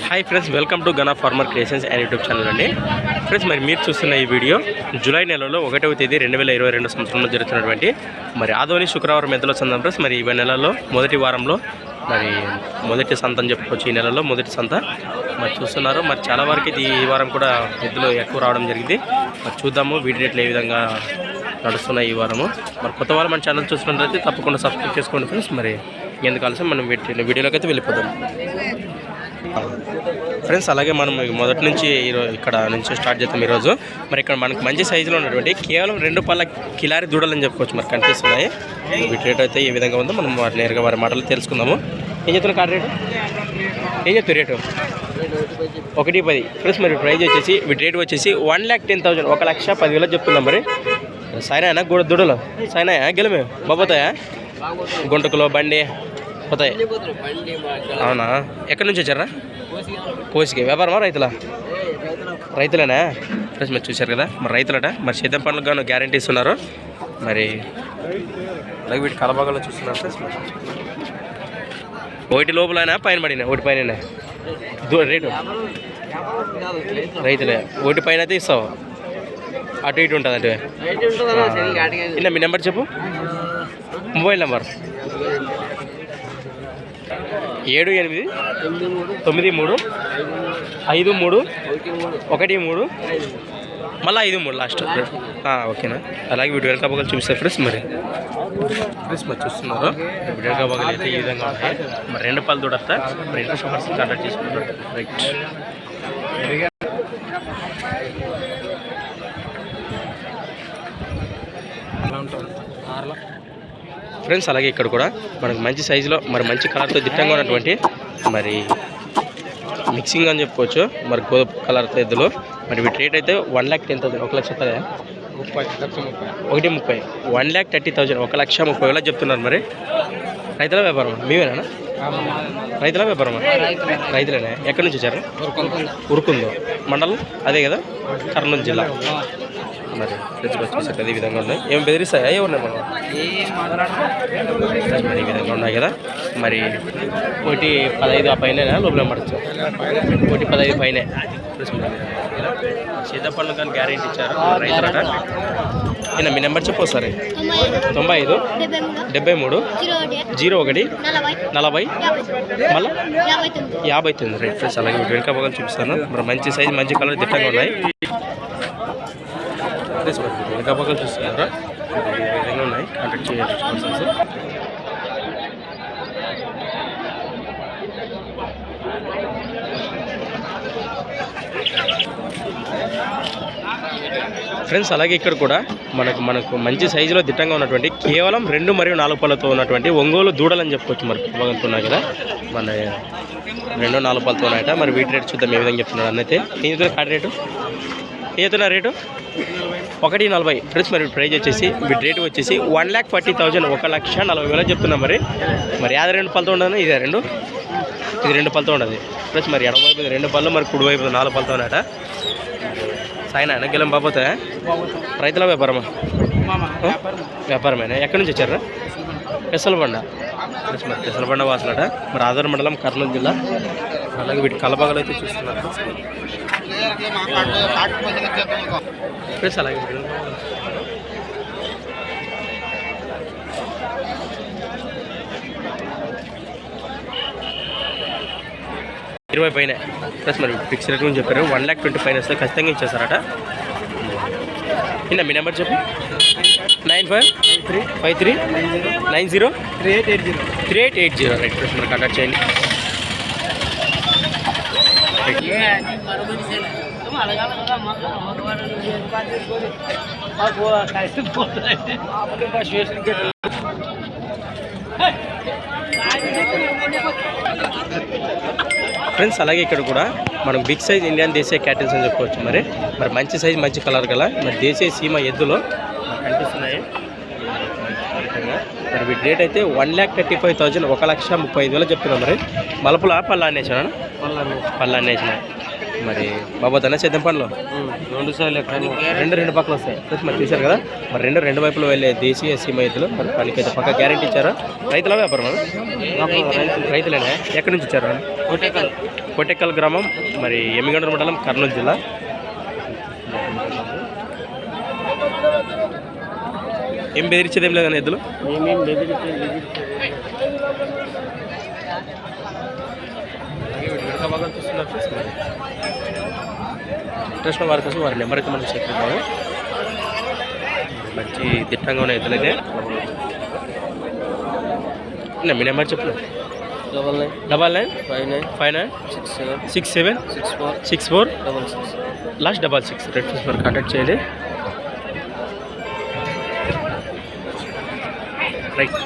Hi friends, welcome to Gana farmer creations and YouTube channel అండి. Friends, మరి మీరు చూస్తున్న ఈ వీడియో జూలై నెలలో 1వ తేదీ 2022 సంవత్సరంలో జరుగుతున్నటువంటి మరి ఆదోని శుక్రవారం ఎద్దుల సంతం. ఫ్రెండ్స్, మరి ఈ నెలలో మొదటి వారంలో మరి మొదటి సంత అని చెప్పుకోవచ్చు. ఈ నెలలో మొదటి సంత మరి చూస్తున్నారు. మరి చాలా వరకు ఈ వారం కూడా ఎద్దులు ఎక్కువ రావడం జరిగింది. మరి చూద్దాము వీటి రేట్లు ఏ విధంగా నడుస్తున్నాయి ఈ వారము. మరి కొత్త వారం మన ఛానల్ చూస్తున్నట్లయితే తప్పకుండా సబ్స్క్రైబ్ చేసుకోండి ఫ్రెండ్స్. మరి ఎందుకు ఆలస్యం మనం వీడియోలోకి అయితే వెళ్ళిపోదాం ఫ్రెండ్స్. అలాగే మనం మొదటి నుంచి ఇక్కడ నుంచి స్టార్ట్ చేద్దాం ఈరోజు. మరి ఇక్కడ మనకు మంచి సైజులో ఉన్నటువంటి కేవలం 2 పళ్ళ కిలారి దూడలని చెప్పుకోవచ్చు. మరి కనిపిస్తున్నాయి. వీటి రేట్ అయితే ఏ విధంగా ఉందో మనం నేరుగా వారి మాటలు తెలుసుకుందాము. ఏం చెప్తున్నా కార్ రేటు? ఏం చెప్తారు రేటు? 110 ఫ్రెండ్స్. మరి ప్రైజ్ వచ్చేసి వీటి రేటు వచ్చేసి 1,10,000 1,10,000 చెప్తున్నాం. మరి సాయినాయనా దూడలు సాయినాయా గెలమే బాబోతాయా? గుంటకులో బండి పోతాయి. అవునా? ఎక్కడి నుంచి వచ్చారా? కోసికి. వ్యాపారమా రైతులా? రైతులేనా? ఫ్రెండ్స్, మీరు చూశారు కదా, మరి రైతులట. మరి సేద్యం పనులకు గాను గ్యారంటీ ఇస్తున్నారు. మరి అలాగే వీటి కలబాగాలో చూస్తున్నారు ఫ్రెండ్స్. ఒకటి లోపలైనా పైన పడినా ఒకటి పైన రేటు రైతులే. ఒకటి పైన అయితే ఇస్తావు, అటు ఇటు ఉంటుంది అంటే. ఇలా మీ నెంబర్ చెప్పు, మొబైల్ నెంబర్ 78935313 మళ్ళీ 53 లాస్ట్. ఓకేనా? అలాగే వీడియో వెనక బాగా చూపిస్తారు ఫ్రెండ్స్. మరి ఫ్రెండ్స్, మరి చూస్తున్నారు వీడియో వెనక బాగా అయితే ఈ విధంగా ఉంటాయి. మరి 2 పళ్ళు దూడస్తా. మరి ఇంట్రెస్ట్ పర్సెంట్ కాంటాక్ట్ చేసుకుంటారు. Right friends. అలాగే ఇక్కడ కూడా మనకు మంచి సైజులో మరి మంచి కలర్తో దిట్టంగా ఉన్నటువంటి మరి మిక్సింగ్ అని చెప్పుకోవచ్చు. మరి గోధుమ కలర్తో ఎద్దులు. మరి వీటి రేట్ అయితే 1,10,000 1,30,000 1,30,000 1,30,000 1,30,000 చెప్తున్నారు. మరి రైతుల వ్యాపారం మీవేనా? రైతుల వ్యాపారమా? రైతులేనా? ఎక్కడి నుంచి వచ్చారు? ఉరుకుందో మండలం అదే కదా, కర్నూలు జిల్లా. మరి వచ్చేసరికి అదే విధంగా ఉన్నాయి. ఏం బెదిరిస్తాయా? ఏమున్నాయి మనం? మరి ఈ విధంగా ఉన్నాయి కదా. మరి 1,15 ఆ పైన లోపల పడచ్చు. 1,15 పైన సీతాపళ్ళు కానీ గ్యారెంటీ ఇచ్చారు రైతులట. ఈయన మీ నెంబర్ చెప్పు సరే. 95 73 01 40 మళ్ళీ 59. Right friends. అలాగే వెనుక భాగాలు చూపిస్తాను. మరి మంచి సైజ్ మంచి కలర్ దిట్టంగా ఉన్నాయి. వెనుక భాగాలు చూస్తున్నారా? ఈ విధంగా ఉన్నాయి. కాంటాక్ట్ చేయాలి. ఫ్రెండ్స్, అలాగే ఇక్కడ కూడా మనకు మంచి సైజులో దిట్టంగా ఉన్నటువంటి కేవలం 2 మరియు 4 పళ్ళతో ఉన్నటువంటి ఒంగోలు దూడలు అని చెప్పుకోవచ్చు. మరి బాగుంటున్నాయి కదా, మన 2, 4 పళ్ళతో ఉన్నాయట. మరి వీటి రేటు చూద్దాం ఏ విధంగా చెప్తున్నాడు అన్నైతే. ఏం చెప్తున్నా కార్డు రేటు? ఏం చెప్తున్నా రేటు? 1,40,000 ఫ్రెండ్స్. మరి ప్రైజ్ వచ్చేసి వీటి రేటు వచ్చేసి 1,40,000 1,40,000 చెప్తున్నాం. మరి అది 2 పళ్ళతో ఉండదు, ఇది 2 పళ్ళతో ఉండదు ఫ్రెండ్స్. మరి ఎడమవైపు 2 పళ్ళు, మరి కుడివైపు 4 పళ్ళతో ఉన్నాయట. సాయినా గెలం బాబోతాయా? రైతుల వ్యాపారమా? వ్యాపారమేనా? ఎక్కడి నుంచి వచ్చారా? పెసలబండ. మరి పెసలబండ వాసులట. మరి ఆదోని మండలం, కర్నూలు జిల్లా. అలాగే వీటి కలబాగలు అయితే చూస్తున్నారు ఫ్రెండ్స్. అలాగే 20 పైన ప్లస్. మరి ఫిక్స్ రేట్ గురించి చెప్పారు. 1,20,000 పైన వస్తే ఖచ్చితంగా ఇచ్చేస్తారట. మీ నెంబర్ చెప్పు. 9553903880. Right plus. మరి కాంటాక్ట్ చేయండి. ఫ్రెండ్స్, అలాగే ఇక్కడ కూడా మనం బిగ్ సైజ్ ఇండియన్ దేశీయ క్యాటిల్స్ అని చెప్పుకోవచ్చు. మరి మంచి సైజ్ మంచి కలర్ గల మరి దేశీయ సీమ ఎద్దులు కనిపిస్తున్నాయి. మరి వీటి రేట్ అయితే 1,35,000 1,35,000 చెప్తున్నాం. మరి మలపుల పళ్ళ అనేసాను, పళ్ళ అనేసిన. మరి బాబోతోనే సేద్యం పనులు 2 పక్కలు వస్తాయి. మరి చూశారు కదా, మరి 2 వైపులు వెళ్ళే దేశీయ సీమ ఎద్దులు. మరి పనికైతే పక్క గ్యారెంటీ ఇచ్చారు. రైతుల వ్యాపారం? రైతులేనా? ఎక్కడి నుంచి ఇచ్చారు? కోటెక్కల్ గ్రామం మరి ఎమ్మిగనూరు మండలం కర్నూలు జిల్లా. ఏం బెదిరించేది ఏం లేదని ఎద్దులు ఇంట్రెస్ట్ వారి కోసం వారి నెంబర్ అయితే మనం చెప్తున్నాము. మంచి దిట్టంగా ఉన్న ఎద్దులైతే. మీ నెంబర్ చెప్పు. 9959967664 లాస్ట్ 66 రెడ్ ఫీస్ మరి కాంటాక్ట్ చేయండి. Right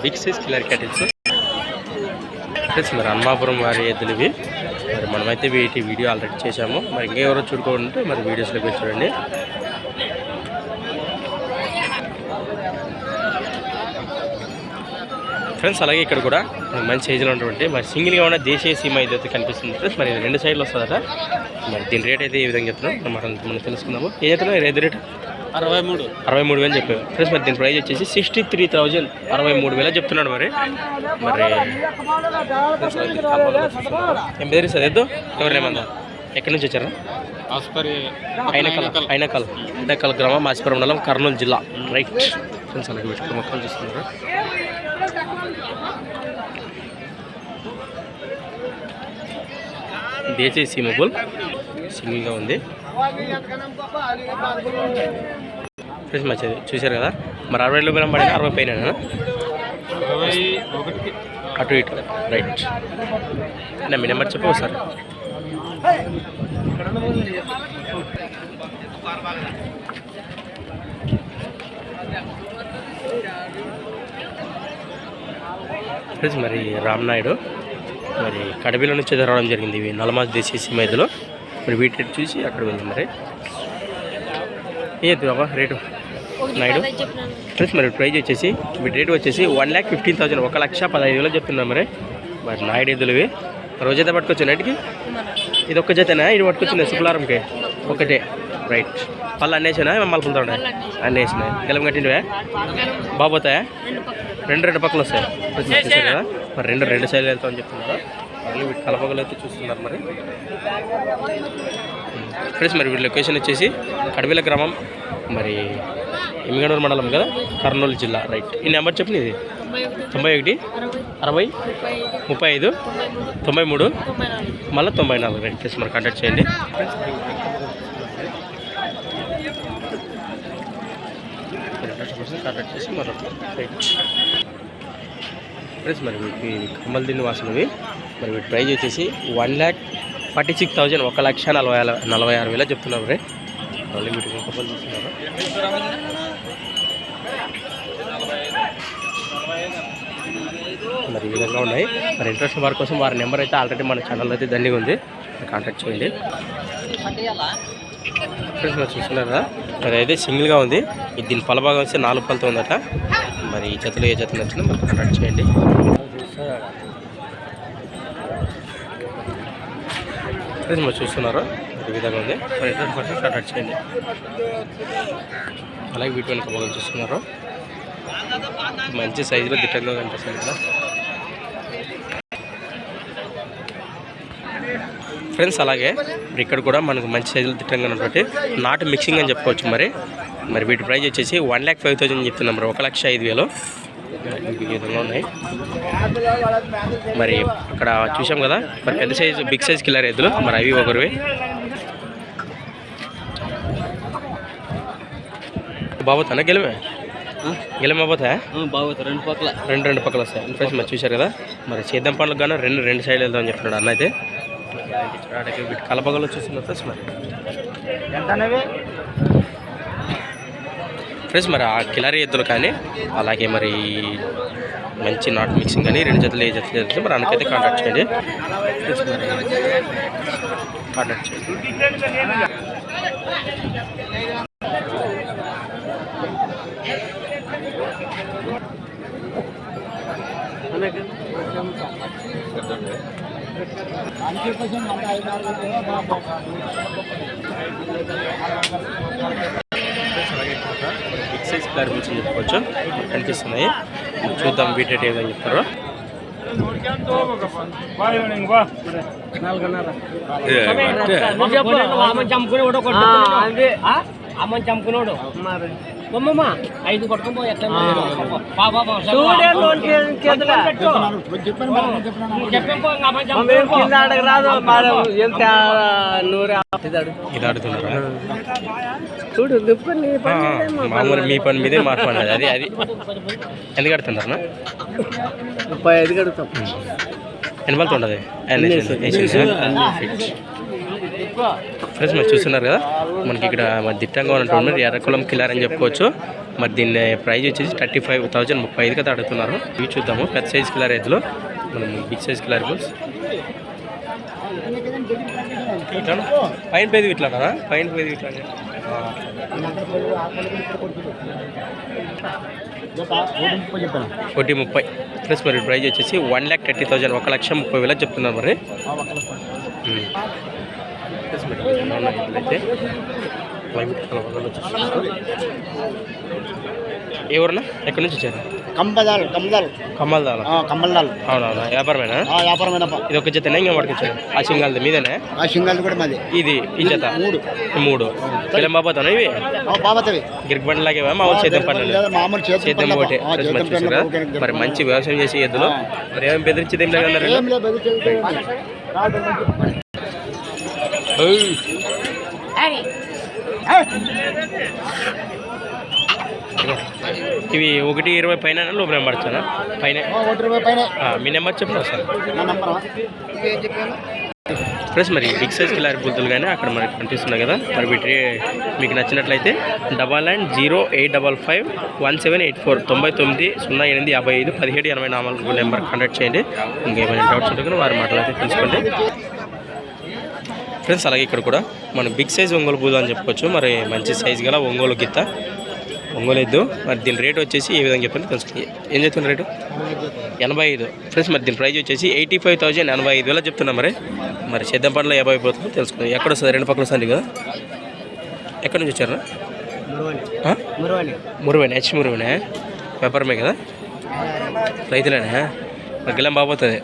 big size killer cattles friends. మరి అమ్మాపురం వారి ఎద్దులు ఇవి. మరి మనమైతే వీటి వీడియో ఆల్రెడీ చేశాము. మరి ఇంకెవరో చూడుకుంటే మరి వీడియోస్లోకి వెళ్ళి చూడండి. ఫ్రెండ్స్ అలాగే ఇక్కడ కూడా మంచి సైజులో ఉన్నటువంటి మరి సింగిల్గా ఉన్న దేశీయ సీమ అయితే కనిపిస్తుంది ఫ్రెండ్స్. మరి 2 సైడ్లు వస్తుందట. మరి దీని రేట్ అయితే ఈ విధంగా చెప్తున్నాం. మనం తెలుసుకుందాము. ఏం చెప్తున్నాం రేట్? 63,000 చెప్పారు ఫ్రెండ్స్. మరి దీని ప్రైస్ వచ్చేసి 63,000 63,000 చెప్తున్నాడు. మరి ఏం బెదిరిస్తుంది ఎద్దు? ఎవరినేమన్నా ఎక్కడి నుంచి వచ్చారా? అయినకల్ గ్రామం మాసిపురం మండలం కర్నూలు జిల్లా. రైట్ ఫ్రెండ్స్ అలాగే వీటి మొక్కలు చూస్తున్నారు. దేశీ సీమబుల్ సింగిల్గా ఉంది ఫ్రెండ్స్. మంచిది చూశారు కదా. మరి 60 రూపాయలు పడిన 60 పైన అటు ఇటు. రైట్ మీ నెంబర్ చెప్పు సార్. ఫ్రెండ్స్ మరి రామ్నాయుడు మరి కడబిలో నుంచి రావడం జరిగింది. ఇవి నలమాజ్ దేశీ సీమైదులో. మరి వీటి రేటు చూసి అక్కడ వెళ్ళి మరి ఏది బాబా రేటు నాయుడు ఫ్రెండ్స్. మరి ప్రైజ్ వచ్చేసి వీటి రేటు వచ్చేసి 1,15,000 1,15,000 చెప్తున్నాం. మరి నాయుడు ఎద్దులు ఇవి. రోజైతే పట్టుకొచ్చాను నైట్కి. ఇది ఒక్క జతనా? ఇది పట్టుకొచ్చింది శుక్లారంకి ఒకటే. రైట్ పళ్ళు అన్నేసినా మలుపులతో ఉన్నాయి? అన్నేసినాయి. గెలం కట్టినవే బాబోతాయా? రెండు పక్కలు వస్తాయి చూసారు కదా. మరి రెండు సైడ్లు వెళ్తామని చెప్తున్నారు. మళ్ళీ వీటి కలపగలు అయితే చూస్తున్నారు. మరి ఫ్రెండ్స్ మరి వీటి లొకేషన్ వచ్చేసి కడవిల గ్రామం మరి ఎమ్మిగనూరు మండలం కదా కర్నూలు జిల్లా. రైట్ ఈ నెంబర్ చెప్పండి. ఇది 91 60 35 93 మళ్ళీ 94. రైట్ ఫ్రెండ్స్ మరి కాంటాక్ట్ చేయండి. కాంటాక్ట్ చేసి మరి రైట్ ఫ్రెండ్స్. మరి వీటి కమ్మలు దీన్ని వాసనవి. మరి వీటి ప్రైజ్ వచ్చేసి 1,46,000 1,46,000 చెప్తున్నారు. రే మళ్ళీ వీటికి కమ్మలు చూస్తున్నారు. మరి ఈ విధంగా ఉన్నాయి. మరి ఇంట్రెస్ట్ వారి కోసం వారి నెంబర్ అయితే ఆల్రెడీ మన ఛానల్లో అయితే దండిగా ఉంది. కాంటాక్ట్ చేయండి ఫ్రెండ్స్. మరి చూస్తున్నారు కదా. మరి అయితే సింగిల్గా ఉంది. ఇది దీని పల భాగం వచ్చి 4 పళ్ళతో ఉందట. మరి ఈ జతలో ఏ జతలు వచ్చినా మరి కాంటాక్ట్ చేయండి. ఫ్రెండ్స్ మరి చూస్తున్నారు ఈ విధంగా ఉంది. మరి ఇంట్రెస్ట్ కోసం కాంటాక్ట్ చేయండి. అలాగే వీటి వెనక భాగం చూస్తున్నారు. మంచి సైజులో దిట్టంగా కనిపిస్తుంది కదా ఫ్రెండ్స్. అలాగే ఇక్కడ కూడా మనకు మంచి సైజులో దిట్టంగా ఉన్నటువంటి నాటు మిక్సింగ్ అని చెప్పుకోవచ్చు. మరి వీటి ప్రైస్ వచ్చేసి 1,05,000 చెప్తున్నాం. మరి 1,05,000 ఈ విధంగా ఉన్నాయి. మరి అక్కడ చూసాం కదా మరి పెద్ద సైజు బిగ్ సైజ్ కిల్లర్ ఎద్దులు. మరి అవి ఒకరివి. బాబోతానా గెలమే పోతాయా? రెండు పక్కల వస్తాయి ఫ్రెండ్స్. మరి చూశారు కదా. మరి చేద్దాం పండ్లకు గాను రెండు సైడ్ వెళ్దామని చెప్తున్నాడు అన్న అయితే. వీటి కలపగలు చూస్తున్నారు ఫ్రెండ్స్. మరి ఫ్రెండ్స్ మరి ఆ కిలారీ ఎద్దులు కానీ అలాగే మరి మంచి నాట్ మిక్సింగ్ కానీ 2 జతలు ఏ జతలు వెళ్తే మరి అందుకైతే కాంటాక్ట్ చేయండి ఫ్రెండ్స్. మరి కాంటాక్ట్ చేయండి. సైజ్ కిలారి బుల్స్ అని చెప్పుకోవచ్చు కనిపిస్తున్నాయి. చూద్దాం వీటి రేట్ ఏ విధంగా చెప్తారో. చంపుకున్నాడు 5 కొట్టుకుపో చూడు మామూలు మీ పని మీదే మార్పండి. అది ఎందుకు కడుతున్నారా? 35 కడుతాం. ఎన్ని బల్తు ఉండదు ఫ్రెండ్స్ మీరు చూస్తున్నారు కదా, మనకి ఇక్కడ మరి దిట్టంగా ఉన్నటువంటి ఎర్రకులం కిలార్ అని చెప్పుకోవచ్చు. మరి దీని ప్రైస్ వచ్చేసి 35,000 35 కదా అడుగుతున్నారు. ఇవి చూద్దాము. పెద్ద సైజ్ కిలార్ ఎద్దులు, మనం బిగ్ సైజ్ కిలార్ బుల్స్ ఇట్లా పైన పేది ఇట్లానా పైన పేది ఇట్లా 1,30,000 ప్లస్ మరి ప్రైజ్ వచ్చేసి 1,30,000 1,30,000 చెప్తున్నారు. మరి ఎవరన్నా ఎక్కడి నుంచి వచ్చారు? కమ్మల్దాల్. అవునవునా వ్యాపారమేనా? ఇది ఒక జత ఇంకా పట్టుకొచ్చారు. ఆ సింగాల్ది మీదేనా? కూడా మాది. ఇది ఈ జత 3 పిల్లం బాబాతోనా ఇవి? గిరిబండి లాగేవా? మామూలు సేద్యం పనులు సేద్యం ఒకటే. మరి మంచి వ్యవసాయం చేసే ఎద్దులు. మరి ఏమేమి బెదిరించేది ఏం లేదన్నారు. ఇవి 1,20,000 పైన లోపల నెంబర్ వచ్చానా? పైన మీ నెంబర్ చెప్పండి సార్. ఫ్రెండ్స్ మరి బిగ్ సైజ్ కిలారి బుల్తులు కానీ అక్కడ మనకి కనిపిస్తున్నాయి కదా. మరి వీటి మీకు నచ్చినట్లయితే 990855 1784 990855 1784 నెంబర్ కాంటాక్ట్ చేయండి. ఇంకేమైనా డౌట్స్ ఉంటే వారి మాటలైతే తెలుసుకోండి ఫ్రెండ్స్. అలాగే ఇక్కడ కూడా మనం బిగ్ సైజ్ ఒంగోలు బూజ అని చెప్పుకోవచ్చు. మరి మంచి సైజు గల ఒంగోలు గిత్త ఒంగోలు ఎద్దు. మరి దీని రేట్ వచ్చేసి ఏ విధంగా చెప్పండి తెలుసుకుంది. ఏం చెప్తున్న రేటు? 85 ఫ్రెండ్స్. మరి దీని ప్రైస్ వచ్చేసి 85,000 85,000 చెప్తున్నా. మరి సేద్యం పనులు 50 అయిపోతుంది తెలుసుకుంది. ఎక్కడ వస్తుంది? 2 పక్కల వస్తుంది కదా. ఎక్కడి నుంచి వచ్చారా? మురువేనా? మురువేనా వ్యాపారమే కదా, రైతులేనా? మరి గిలం బాగుపోతుంది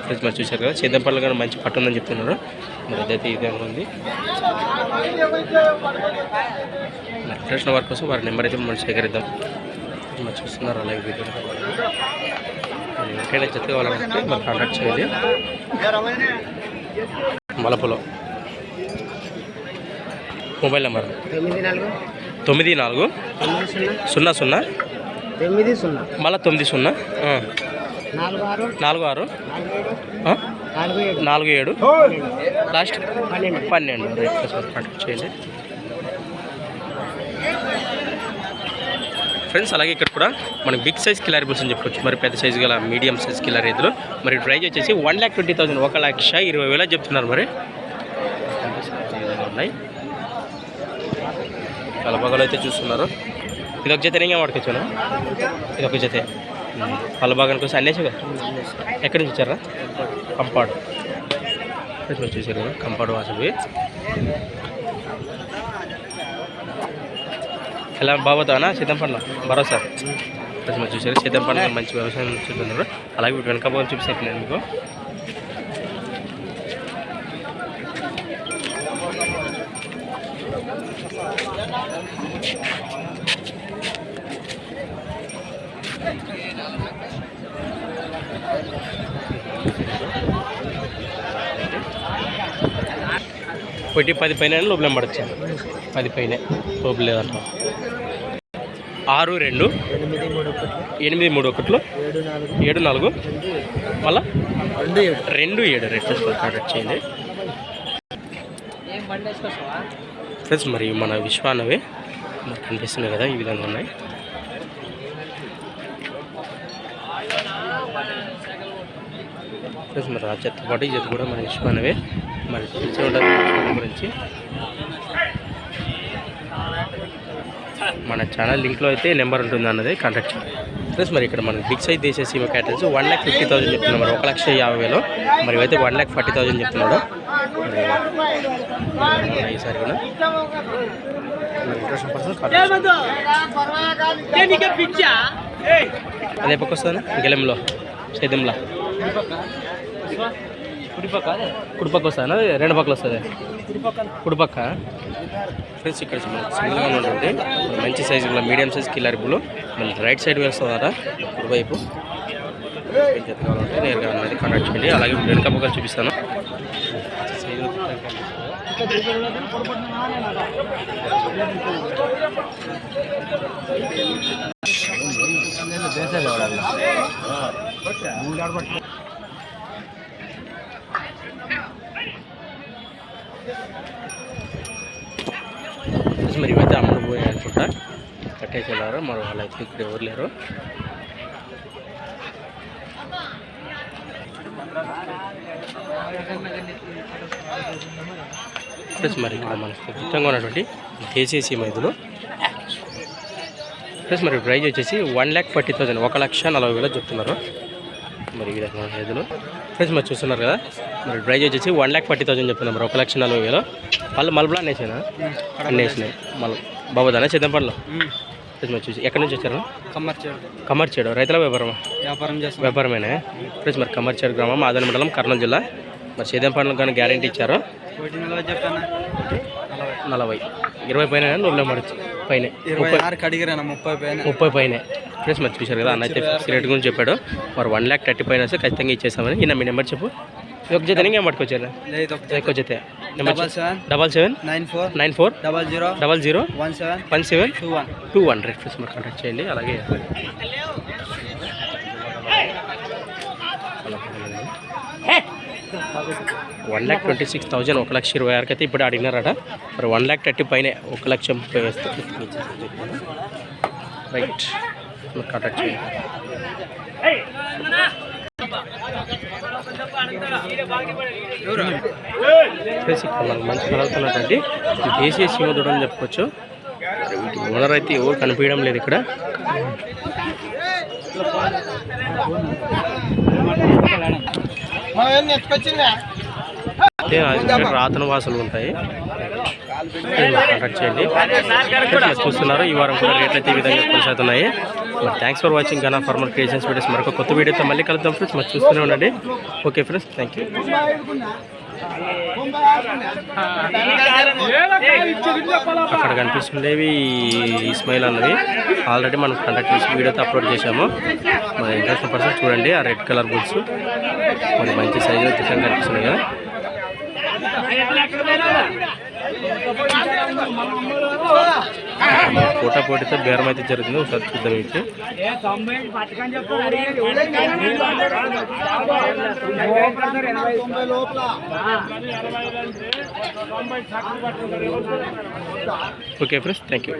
ఫ్రెండ్స్. మరి చూశారు కదా, సేద్యం పనులు కానీ మంచి పట్టు ఉందని చెప్తున్నారు. మరి అదైతే ఇదే ఉంది. మరి తెలిసిన వారి కోసం వారి నెంబర్ అయితే మనం సేకరిద్దాం. మరి చూస్తున్నారు అలాగే వీడియో. ఎక్కడైనా చెత్త కావాలంటే మరి కాంటాక్ట్ చేయండి. మలపులో మొబైల్ నెంబర్ 94 00 మళ్ళీ 90 46 47 లాస్ట్ 12 కాంటాక్ట్ చేయండి ఫ్రెండ్స్. అలాగే ఇక్కడ కూడా మనకి బిగ్ సైజ్ కిలారి బుల్స్ అని చెప్పొచ్చు. మరి పెద్ద సైజు గల మీడియం సైజ్ కిలారి ఎద్దులు. మరి ప్రైజ్ వచ్చేసి 1,20,000 1,20,000 చెప్తున్నారు. మరి ఉన్నాయి చాలా బాగా అయితే చూస్తున్నారు. ఇది ఒక జత ఇంకా వాడుకొచ్చాను. ఇది ఒక జతే వాళ్ళ బాగానికి వస్తే అన్నేసి కదా. ఎక్కడి నుంచి వచ్చారా? కంపాడు చూసారు కదా, కంపాడు వాసవి. ఎలా బాబోతానా సీతం పండ్ల భరోసా మరి చూసారు. సీతం పండ్ల మంచి వ్యవసాయం చూస్తున్నారు. అలాగే వీటి వెనక బాగా చూపిస్తాను నేను మీకు. ఒకటి 10 పైన లోపల పడచ్చు. 10 పైన లోపల లేదంట. 62 831 74 మళ్ళా 27 రేట్ కాంటాక్ట్ చేయండి ఫ్రెండ్స్. మరి మన విశ్వానవే మరి కనిపిస్తున్నాయి కదా, ఈ విధంగా ఉన్నాయి. ఫ్రెండ్స్ మరి ఆ చెత్త పాటు ఈ చెత్త కూడా మన విశ్వానవే. మరి తెలిసి ఉంటుంది గురించి మన ఛానల్ లింక్లో అయితే నెంబర్ ఉంటుంది అన్నది కాంటాక్ట్ చేయండి ఫ్రెండ్స్. మరి ఇక్కడ మనకి బిగ్ సైజ్ దేశీయ సీమ క్యాటల్స్ 1,50,000 చెప్తున్నాం. మరి 1,50,000 మరి అయితే 1,40,000 చెప్తున్నాడు. ఈసారి కూడా మరి ఇంట్రెస్ట్ పర్సన్ అదే పక్క వస్తుంది గెలంలో సేద్యంలో కుడిపక్క వస్తుంది రెండు పక్కలు వస్తుంది కుడిపక్క ఫ్రెండ్స్ ఇక్కడ సింగిల్గా ఉన్నటువంటి మంచి సైజు మీడియం సైజ్ కిలారిపులు మళ్ళీ రైట్ సైడ్ వేస్తుందట కుడివైపు జత కావాలంటే నేరుగా అనేది కాంటాక్ట్ చేయండి. అలాగే వెనుక పక్కలు చూపిస్తాను. మరి ఇవైతే అమ్ముడు పోయాయి అనుకుంటా, కట్టేసేవారు మరి వాళ్ళైతే ఇక్కడ ఎవరు లేరు. ప్లస్ మరి ఇక్కడ మనకు ఉచితంగా ఉన్నటువంటి దేశీయ మైదులు ప్లస్ మరి ప్రైజ్ వచ్చేసి 1,40,000 1,40,000 చెప్తున్నారు. మరి ఈ రకమైన మైదులు ప్లస్ మరి చూస్తున్నారు కదా, మరి ప్రైజ్ వచ్చేసి 1,40,000 చెప్తున్నారు. మరి 1,40,000 పళ్ళు మలబులా అన్నేసినా అన్నీ వేసినాయి మళ్ళీ బాబుదానా చిదంపల్లిలో ప్లస్ మరి చూసి ఎక్కడి నుంచి వచ్చారు? కమ్మర్చేడు రైతుల వ్యాపారమేనా ప్లస్ మరి కమ్మర్చేడు గ్రామం ఆదోని మండలం కర్నూలు జిల్లా. మరి చిదంపల్లిలో కానీ గ్యారెంటీ ఇచ్చారు 40 20 పైన 100 మరచి పైన 30 పైన ప్లస్ మరి చూశారు కదా, అన్న అయితే ఫిక్స్ రేట్ గురించి చెప్పాడు. మరి 1,30,000 పైన వస్తే ఖచ్చితంగా ఇచ్చేస్తామని. ఈయన మీ నెంబర్ చెప్పు. ఒక జత ఇంకేం పట్టుకొచ్చారు? ఎక్కువ జత 7794001721 రేట్ ప్లస్ మరి కాంటాక్ట్ చేయండి. అలాగే 1,26,000 1,20,000 అయితే ఇప్పుడు అడిగినారట. మరి 1,30,000 పైన 1,30,000 వేస్తే రైట్ కాంటాక్ట్ చేయండి. మనకు మంచి కలుగుతున్నటువంటి దేశీయ సీమదుడు అని చెప్పుకోవచ్చు. వీటి ఓనర్ అయితే ఎవరు కనిపించడం లేదు ఇక్కడ. రాతన వాసులు ఉంటాయి, కాంటాక్ట్ చేయండి. చూస్తున్నారు ఈ వారం కూడా రేట్లు అయితే ఈ విధంగా కొనసాగుతున్నాయి. మరి thanks for watching Gana farmer creations videos. మరొక కొత్త వీడియోతో మళ్ళీ కలుద్దాం ఫ్రెండ్స్. మరి చూస్తూనే ఉండండి. Okay friends, thank you. అక్కడ కనిపిస్తుండేవి ఇస్మాయిల్ అన్నవి ఆల్రెడీ మనం కాంటాక్ట్ చేసి వీడియోతో అప్లోడ్ చేశాము. మరి ఇంట్రెస్ట్ పర్సన్ చూడండి. ఆ రెడ్ కలర్ బుల్స్ మరి మంచి సైజులో చిత్రంగా కనిపిస్తున్నాయి కదా. పోటా పోటీతో బేరం అయితే జరుగుతుంది. ఒకసారి చూద్దాం. Okay friends, thank you.